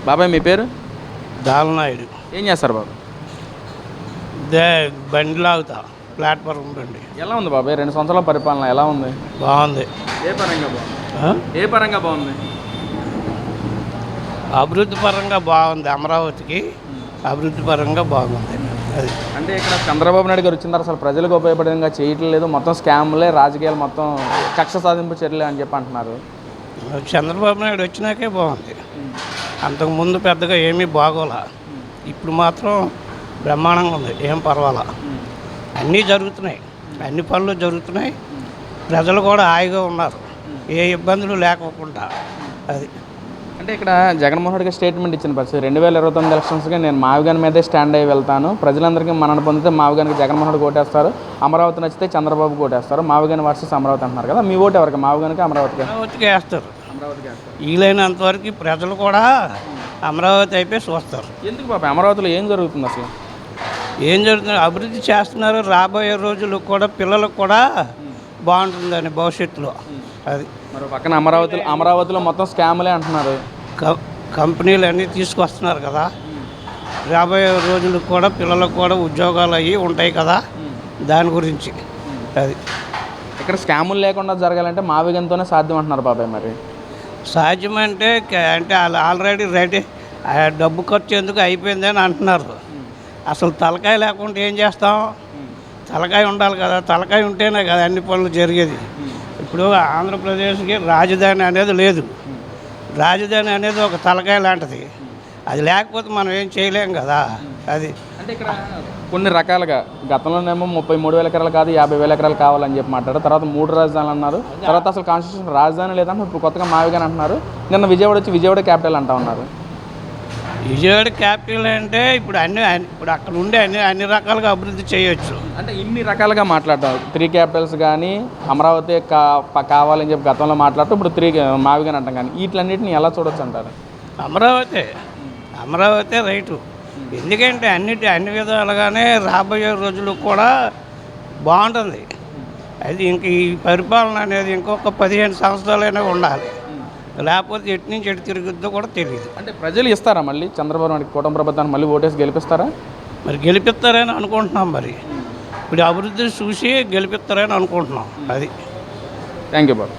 బాబాయ్ మీ పేరు? దాలనాయుడు. ఏం చేస్తారు బాబు? బండి లాగుతా, ప్లాట్ఫారం బండి. ఎలా ఉంది బాబాయ్ 2 సంవత్సరాల పరిపాలన ఎలా ఉంది? బాగుంది. ఏ పరంగా బాగుంది? ఏ పరంగా బాగుంది? అభివృద్ధి పరంగా బాగుంది. అమరావతికి అభివృద్ధి పరంగా బాగుంది. అది అంటే ఇక్కడ చంద్రబాబు నాయుడు గారు వచ్చిన తర్వాత అసలు ప్రజలకు ఉపయోగపడంగా చేయట్లేదు, మొత్తం స్కామ్లే, రాజకీయాలు మొత్తం కక్ష సాధింపు చర్యలే అని చెప్పి అంటున్నారు. చంద్రబాబు నాయుడు వచ్చినాకే బాగుంది. అంతకుముందు పెద్దగా ఏమీ బాగోలా. ఇప్పుడు మాత్రం బ్రహ్మాండంగా ఉంది. ఏం పర్వాలా, అన్నీ జరుగుతున్నాయి, అన్ని పనులు జరుగుతున్నాయి. ప్రజలు కూడా హాయిగా ఉన్నారు, ఏ ఇబ్బందులు లేకోకుండా. అది అంటే ఇక్కడ జగన్మోహన్ రెడ్డి గారు స్టేట్మెంట్ ఇచ్చిన పరిస్థితి 2029 ఎలక్షన్స్గా నేను మావిగాని మీదే స్టాండ్ అయ్యి వెళ్తాను, ప్రజలందరికీ మనను పొందితే మావిగానికి జగన్మోహన్ రెడ్డి ఓటేస్తారు, అమరావతి నచ్చితే చంద్రబాబు ఓటేస్తారు, మావిగాని వర్సెస్ అమరావతి అంటున్నారు కదా, మీ ఓటు ఎవరికి? మావిగానికి అమరావతికి? అమరావతికి వేస్తారు. వీలైనంతవరకు ప్రజలు కూడా అమరావతి అయిపోయి చూస్తారు. ఎందుకు బాబా అమరావతిలో ఏం జరుగుతుంది అసలు? ఏం జరుగుతుంది? అభివృద్ధి చేస్తున్నారు. రాబోయే రోజులు కూడా పిల్లలకు కూడా బాగుంటుందని భవిష్యత్తులో. అది మరి పక్కన అమరావతిలో మొత్తం స్కామ్లే అంటున్నారు. కంపెనీలు అన్నీ తీసుకొస్తున్నారు కదా, రాబోయే రోజులకు కూడా పిల్లలకు కూడా ఉద్యోగాలు అవి ఉంటాయి కదా, దాని గురించి. అది ఇక్కడ స్కాములు లేకుండా జరగాలంటే మావిగంతోనే సాధ్యం అంటున్నారు బాబాయ్. మరి సాధ్యమంటే అంటే వాళ్ళు ఆల్రెడీ రెడీ, డబ్బు ఖర్చు ఎందుకు అయిపోయిందని అంటున్నారు. అసలు తలకాయ లేకుండా ఏం చేస్తాం? తలకాయ ఉండాలి కదా, తలకాయ ఉంటేనే కదా అన్ని పనులు జరిగేది. ఇప్పుడు ఆంధ్రప్రదేశ్కి రాజధాని అనేది లేదు. రాజధాని అనేది ఒక తలకాయ లాంటిది. అది లేకపోతే మనం ఏం చేయలేం కదా. అది అంటే ఇక్కడ కొన్ని రకాలుగా గతంలోనేమో 33,000 ఎకరాలు కాదు 50,000 ఎకరాలు కావాలని చెప్పి మాట్లాడారు. తర్వాత 3 రాజధానులు అన్నారు. తర్వాత అసలు కాన్స్టిట్యూషన్ రాజధాని లేదంటే ఇప్పుడు కొత్తగా మావిగాని అంటున్నారు. నిన్న విజయవాడ వచ్చి విజయవాడ క్యాపిటల్ అంటా ఉన్నారు. విజయవాడ క్యాపిటల్ అంటే ఇప్పుడు ఇప్పుడు అక్కడ ఉండే అన్ని రకాలుగా అభివృద్ధి చేయొచ్చు. అంటే ఇన్ని రకాలుగా మాట్లాడతాం. 3 క్యాపిటల్స్ కానీ అమరావతి కావాలని చెప్పి గతంలో మాట్లాడుతూ ఇప్పుడు 3 మావిగాని అంటాం. కానీ వీటిలన్నింటినీ ఎలా చూడొచ్చు అంటారు? అమరావతి రైటు. ఎందుకంటే అన్ని విధాలుగానే రాబోయే రోజులు కూడా బాగుంటుంది. అది ఇంక ఈ పరిపాలన అనేది ఇంకొక 15 సంవత్సరాలైనా ఉండాలి, లేకపోతే ఎటు నుంచి ఎటు తిరుగుద్దో కూడా తెలియదు. అంటే ప్రజలు ఇస్తారా మళ్ళీ చంద్రబాబు నాయుడు కూటమి ప్రభుత్వాన్ని మళ్ళీ ఓటేసి గెలిపిస్తారా? మరి గెలిపిస్తారని అనుకుంటున్నాం. మరి ఇప్పుడు అభివృద్ధిని చూసి గెలిపిస్తారని అనుకుంటున్నాం. అది థ్యాంక్ యూ బాబు.